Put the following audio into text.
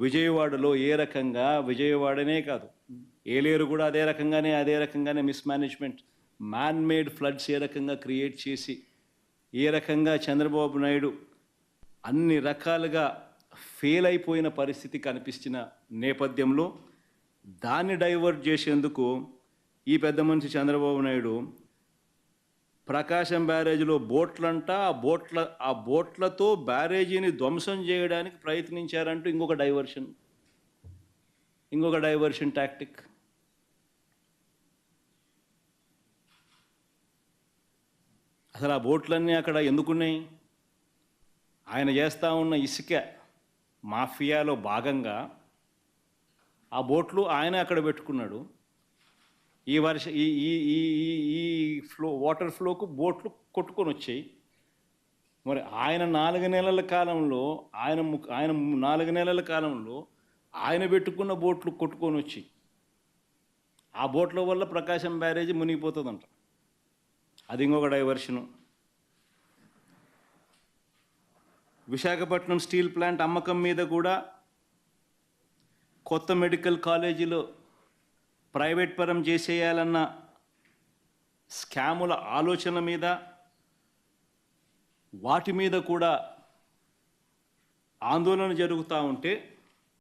విజయవాడలో ఏ రకంగా విజయవాడనే కాదు, ఏలేరు కూడా అదే రకంగానే మిస్‌మేనేజ్‌మెంట్, మ్యాన్ మేడ్ ఫ్లడ్స్ ఏ రకంగా క్రియేట్ చేసి, ఏ రకంగా చంద్రబాబు నాయుడు అన్ని రకాలుగా ఫెయిల్ అయిపోయిన పరిస్థితి కనిపించిన నేపథ్యంలో దాన్ని డైవర్ట్ చేసేందుకు ఈ పెద్ద మనిషి చంద్రబాబు నాయుడు ప్రకాశం బ్యారేజ్‌లో బోట్లంట, ఆ బోట్లతో బ్యారేజీని ధ్వంసం చేయడానికి ప్రయత్నించారంటూ ఇంకొక డైవర్షన్ టాక్టిక్. అసలు ఆ బోట్లన్నీ అక్కడ ఎందుకున్నాయి? ఆయన చేస్తూ ఉన్న ఇసుక మాఫియాలో భాగంగా ఆ బోట్లు ఆయన అక్కడ పెట్టుకున్నాడు. ఈ వర్ష ఈ ఈ ఈ ఈ వాటర్ ఫ్లోకు బోట్లు కొట్టుకొని వచ్చాయి. మరి ఆయన 4 నెలల కాలంలో ఆయన 4 నెలల కాలంలో ఆయన పెట్టుకున్న బోట్లు కొట్టుకొని వచ్చి ఆ బోట్ల వల్ల ప్రకాశం బ్యారేజీ మునిగిపోతుందంట. అది ఇంకొక డైవర్షను. విశాఖపట్నం స్టీల్ ప్లాంట్ అమ్మకం మీద కూడా కొత్త మెడికల్ కాలేజీలో ప్రైవేట్ పరం చేసేయాలన్న స్కాముల ఆలోచన మీద, వాటి మీద కూడా ఆందోళన జరుగుతూ ఉంటే